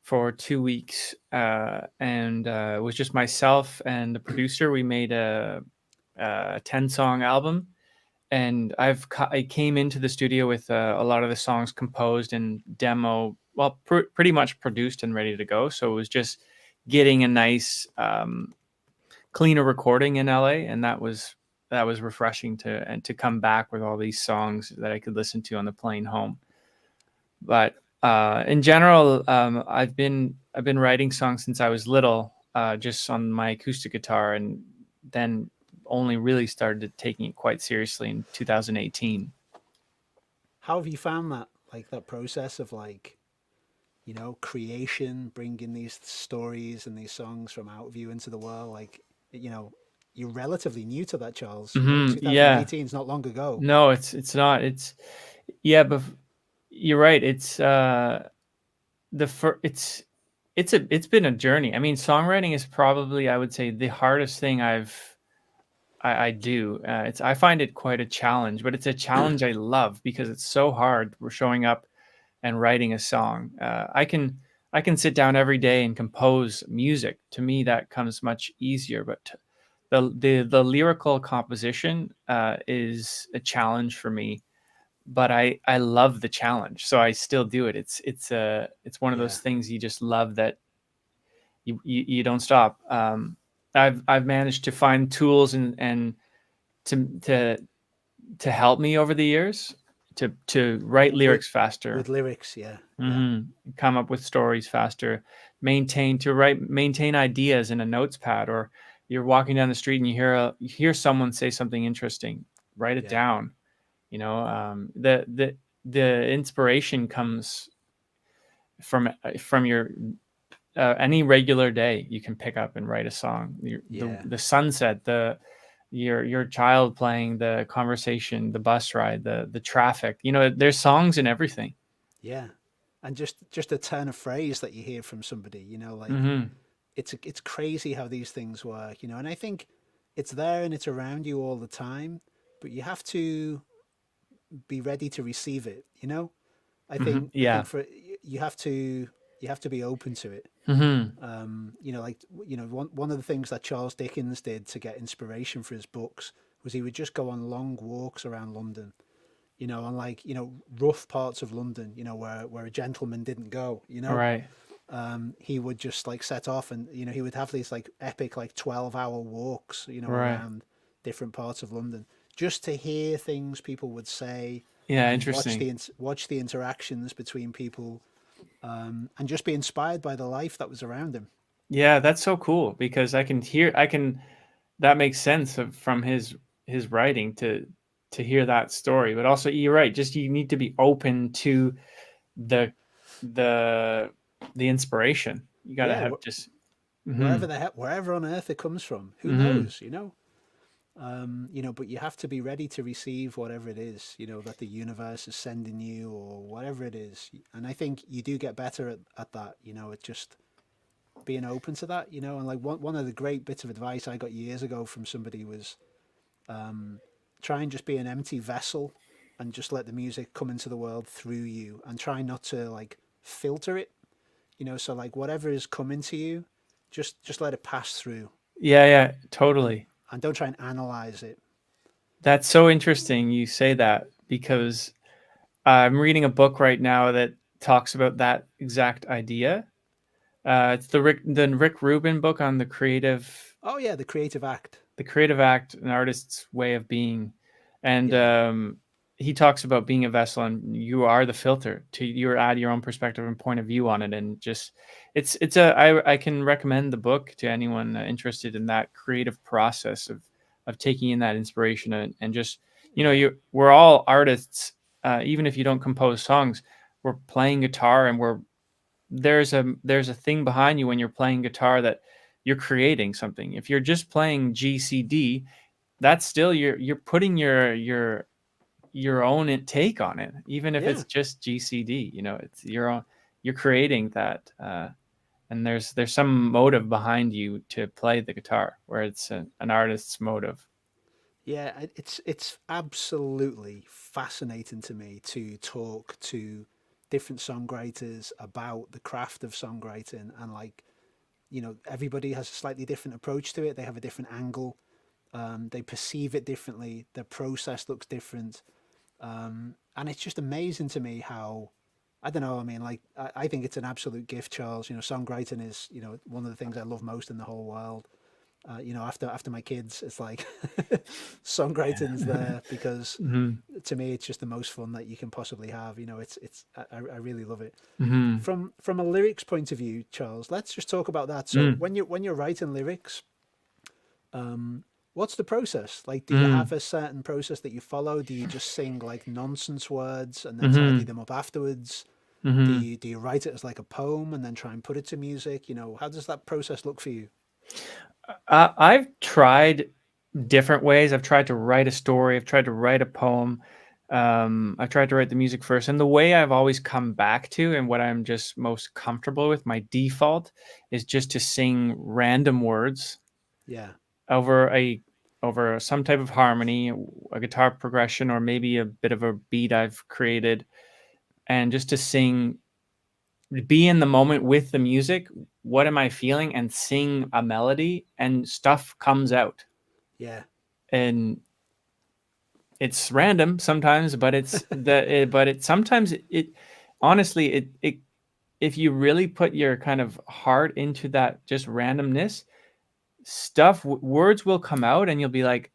for 2 weeks, and it was just myself and the producer. We made a 10-song album, and I came into the studio with a lot of the songs composed and demo, well, pretty much produced and ready to go. So it was just getting a nice, cleaner recording in LA, and that was refreshing to come back with all these songs that I could listen to on the plane home. But in general, I've been writing songs since I was little, just on my acoustic guitar, and then only really started taking it quite seriously in 2018. How have you found that, like that process of like, you know, creation, bringing these stories and these songs from out of you into the world? Like, you know, you're relatively new to that, Charles. You know, Yeah. 2018 is not long ago. No, it's not. Yeah, but you're right. It's been a journey. I mean, songwriting is probably, I would say, the hardest thing I do. I find it quite a challenge, but it's a challenge I love because it's so hard. We're showing up and writing a song. I can sit down every day and compose music. To me, that comes much easier. But the lyrical composition is a challenge for me. But I love the challenge, so I still do it. It's one of Yeah, those things you just love, that you don't stop. I've managed to find tools and to to to help me over the years to write with lyrics faster. lyrics. Yeah, yeah, Hmm. Come up with stories faster, maintain ideas in a notes pad, or you're walking down the street and you hear someone say something interesting, write it yeah, down. The inspiration comes from your any regular day. You can pick up and write a song. The yeah, the sunset, your child playing, the conversation, the bus ride, the traffic. There's songs in everything. yeah. And just a turn of phrase that you hear from somebody, you know, like Hmm. it's crazy how these things work, you know. And I think it's there and it's around you all the time, but you have to be ready to receive it, you know. Hmm. I Yeah. think for you have to you have to be open to it. Hmm. You know, like you know, one of the things that Charles Dickens did to get inspiration for his books was he would just go on long walks around London, you know, on like you know rough parts of London, you know, where a gentleman didn't go, you All know. right. He would just like set off and you know he would have these like epic like 12-hour walks, you know, Right. around different parts of London just to hear things people would say Yeah. and Interesting. watch the interactions between people, and just be inspired by the life that was around him. Yeah, that's so cool because I can that makes sense from his writing to hear that story. But also, you're right, just you need to be open to the the the inspiration. You got to Yeah, have just. Mhm. wherever on earth it comes from, who Mhm. knows, you know. You know, but you have to be ready to receive whatever it is, you know, that the universe is sending you or whatever it is. And I think you do get better at that, you know, it's just being open to that, you know. And like one of the great bits of advice I got years ago from somebody was try and just be an empty vessel and just let the music come into the world through you and try not to like filter it, you know. So like whatever is coming to you, just let it pass through Yeah, yeah, totally. and don't try and analyze it. That's so interesting you say that because I'm reading a book right now that talks about that exact idea. It's the Rick Rubin book on the creative. Oh yeah, the creative act. The creative act, an artist's way of being, and Yeah. he talks about being a vessel, and you are the filter to you add your own perspective and point of view on it, and just I can recommend the book to anyone interested in that creative process of taking in that inspiration and just we're all artists, even if you don't compose songs, we're playing guitar and there's a thing behind you when you're playing guitar that you're creating something. If you're just playing GCD, that's still you're putting your own take on it, even if Yeah. it's just GCD. It's your own. You're creating that, and there's some motive behind you to play the guitar, where it's an artist's motive. Yeah, it's absolutely fascinating to me to talk to different songwriters about the craft of songwriting, and like, everybody has a slightly different approach to it. They have a different angle. They perceive it differently. Their process looks different. And it's just amazing to me how, I don't know, I mean, like, I think it's an absolute gift, Charles. Songwriting is, one of the things I love most in the whole world. After my kids, it's like songwriting's there because Mm-hmm. to me, it's just the most fun that you can possibly have. I really love it. Mm-hmm. From a lyrics point of view, Charles, let's just talk about that. So when you're writing lyrics, what's the process? Like, do you have a certain process that you follow? Do you just sing like nonsense words and then tidy them up afterwards? Mm-hmm. Do you write it as like a poem and then try and put it to music? How does that process look for you? I've tried different ways. I've tried to write a story. I've tried to write a poem. I've tried to write the music first. And the way I've always come back to, and what I'm just most comfortable with, my default, is just to sing random words Yeah. over some type of harmony, a guitar progression, or maybe a bit of a beat I've created, and just to sing, be in the moment with the music. What am I feeling? And sing a melody, and stuff comes out. Yeah. And it's random sometimes, but sometimes it honestly, it if you really put your kind of heart into that just randomness stuff, words will come out and you'll be like,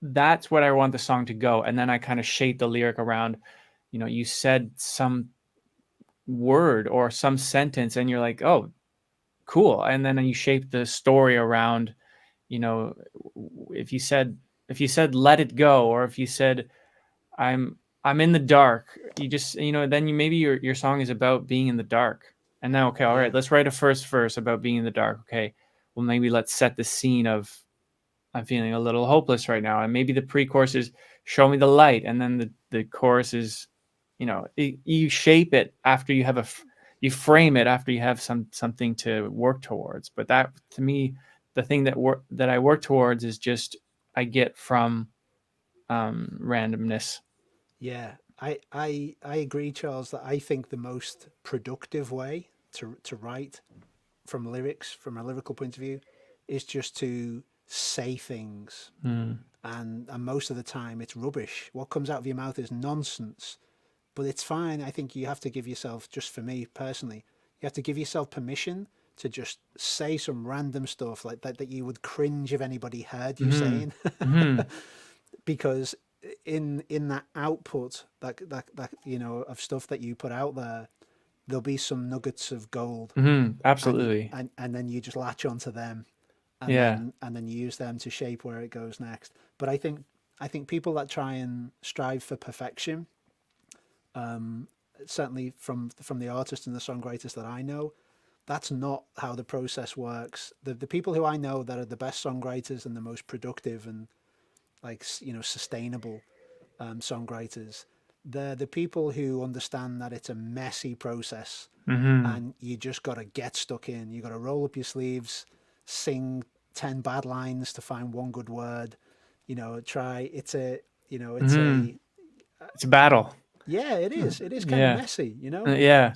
that's what I want the song to go. And then I kind of shape the lyric around, you said some word or some sentence and you're like, oh, cool. And then you shape the story around, you know, if you said let it go, or if you said I'm in the dark, you just, then maybe your song is about being in the dark. And now, okay, all right, Yeah. let's write a first verse about being in the dark. Okay, well, maybe let's set the scene of I'm feeling a little hopeless right now, and maybe the pre-chorus is show me the light, and then the chorus is, you shape it after you have you frame it after you have something to work towards. But that, to me, the thing that I work towards is just I get from randomness. Yeah. I agree, Charles, that I think the most productive way to write from lyrics, from a lyrical point of view, is just to say things. And most of the time it's rubbish. What comes out of your mouth is nonsense, but it's fine. I think you have to give yourself, just for me personally, you have to give yourself permission to just say some random stuff like that you would cringe if anybody heard you saying. Because in that output that of stuff that you put out there, there'll be some nuggets of gold. Absolutely. And then you just latch onto them, and Yeah. then you use them to shape where it goes next. But I think people that try and strive for perfection, certainly from the artists and the songwriters that I know, that's not how the process works. The people who I know that are the best songwriters and the most productive and, like, sustainable songwriters, they're the people who understand that it's a messy process, and you just got to get stuck in. You got to roll up your sleeves, sing 10 bad lines to find one good word. Try. It's a It's a battle. yeah, it is. It is kind of Yeah. messy. Yeah,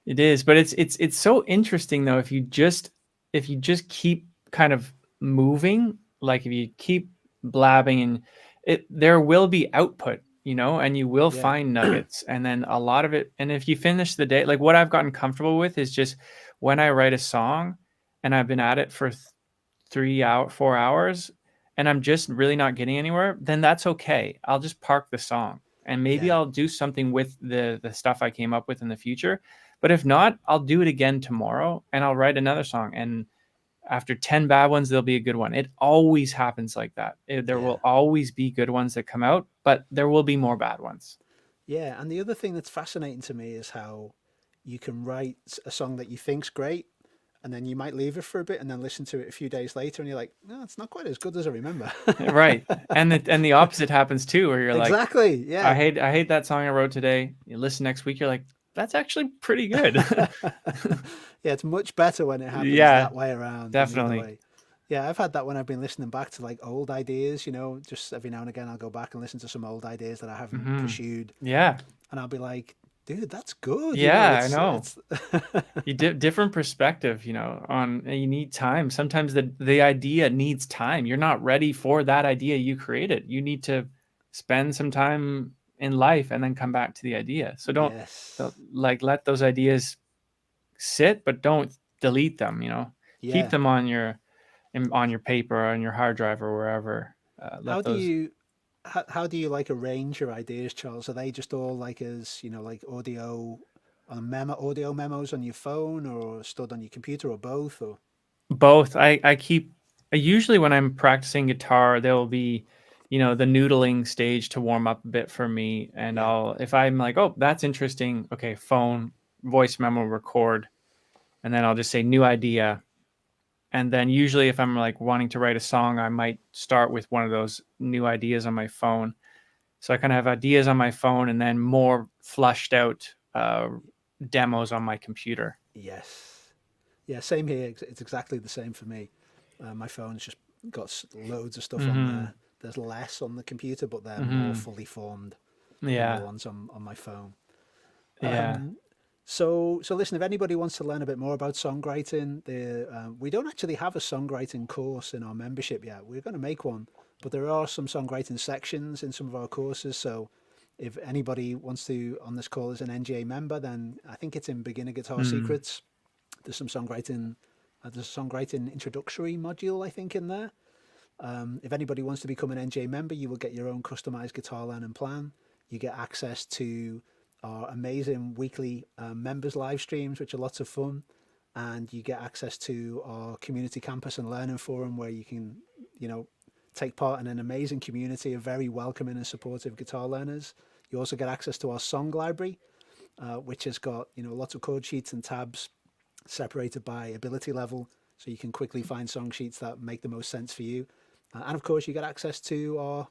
it is. But it's so interesting though. If you just keep kind of moving, like if you keep blabbing, and there will be output. and you will Yeah. find nuggets. And then a lot of it, and if you finish the day, like what I've gotten comfortable with is just when I write a song and I've been at it for 4 hours and I'm just really not getting anywhere, then that's okay. I'll just park the song and maybe Yeah. I'll do something with the stuff I came up with in the future. But if not, I'll do it again tomorrow and I'll write another song. And after 10 bad ones, there'll be a good one. It always happens like that. There will always be good ones that come out, but there will be more bad ones. Yeah. And the other thing that's fascinating to me is how you can write a song that you think's great, and then you might leave it for a bit and then listen to it a few days later and you're like, no, it's not quite as good as I remember. Right. And the opposite happens too, where you're Exactly. like, Yeah. I hate that song I wrote today. You listen next week, you're like, that's actually pretty good. Yeah, it's much better when it happens Yeah, that way around than the other definitely. way. Yeah, I've had that when I've been listening back to like old ideas, just every now and again I'll go back and listen to some old ideas that I haven't pursued, Yeah. and I'll be like, dude, that's good. Yeah, I know. It's You different perspective, on you need time. Sometimes the idea needs time. You're not ready for that idea you created. You need to spend some time in life and then come back to the idea. So don't yes. let those ideas sit, but don't delete them, Keep Yeah. them on your paper, on your hard drive or wherever. How Let do those. you how do you like arrange your ideas, Charles? Are they just all like as, like audio memos on your phone, or stored on your computer, or both, or Both. I keep usually when I'm practicing guitar, there will be, the noodling stage to warm up a bit for me. And yeah. if I'm like, oh, that's interesting. Okay, phone, voice memo, record. And then I'll just say new idea. And then usually if I'm like wanting to write a song, I might start with one of those new ideas on my phone. So I kind of have ideas on my phone and then more flushed out demos on my computer. Yes. Yeah, same here. It's exactly the same for me. My phone's just got loads of stuff on Mm-hmm. there. There's less on the computer, but they're more Mm-hmm. fully formed than the Yeah. ones on my phone. Yeah. So listen, if anybody wants to learn a bit more about songwriting, we don't actually have a songwriting course in our membership yet. We're going to make one, but there are some songwriting sections in some of our courses. So if anybody wants to on this call as an NGA member, then I think it's in Beginner Guitar Mm. Secrets. There's some songwriting. There's a songwriting introductory module, I think, in there. If anybody wants to become an NGA member, you will get your own customized guitar learning plan. You get access to our amazing weekly members live streams, which are lots of fun, and you get access to our community campus and learning forum, where you can, take part in an amazing community of very welcoming and supportive guitar learners. You also get access to our song library, which has got lots of chord sheets and tabs separated by ability level, so you can quickly find song sheets that make the most sense for you. And of course, you get access to our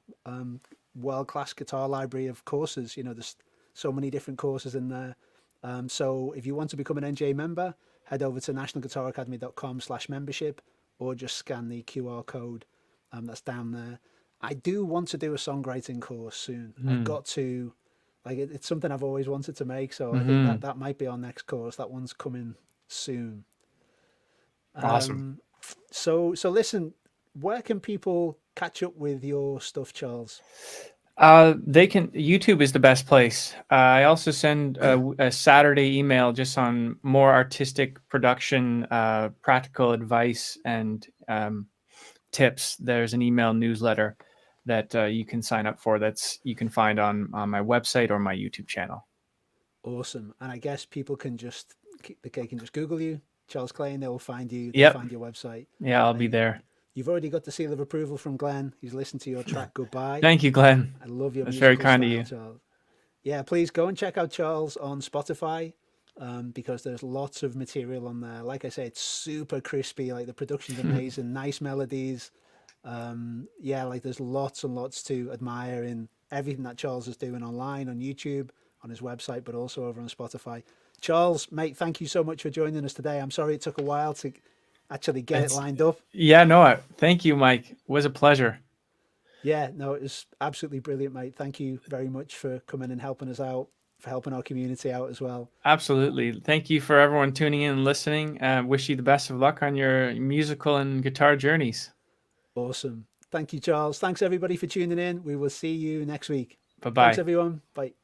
world-class guitar library of courses. There's so many different courses in there. So if you want to become an NGA member, head over to nationalguitaracademy.com/membership, or just scan the QR code that's down there. I do want to do a songwriting course soon. I've got to, it's something I've always wanted to make. So I think that might be our next course. That one's coming soon. Awesome. So listen, where can people catch up with your stuff, Charles? They can. YouTube is the best place. I also send a Saturday email just on more artistic production, practical advice, and tips. There's an email newsletter that you can sign up for. You can find on my website or my YouTube channel. Awesome. And I guess people can just Google you, Charles Cleyn. They will find you. They'll Yep. find your website. Yeah, I'll be there. You've already got the seal of approval from Glenn. He's listened to your track Goodbye. Thank you, Glenn. I love your That's musical very kind style, of you. Charles. Yeah, please go and check out Charles on Spotify, because there's lots of material on there. Like I say, it's super crispy. Like the production's amazing, nice melodies. There's lots and lots to admire in everything that Charles is doing online, on YouTube, on his website, but also over on Spotify. Charles, mate, thank you so much for joining us today. I'm sorry it took a while to actually get it lined up. Yeah, no, thank you, Mike. It was a pleasure. Yeah, no, it was absolutely brilliant, mate. Thank you very much for coming and helping us out, for helping our community out as well. Absolutely. Thank you for everyone tuning in and listening. Wish you the best of luck on your musical and guitar journeys. Awesome. Thank you, Charles. Thanks, everybody, for tuning in. We will see you next week. Bye bye. Thanks, everyone. Bye.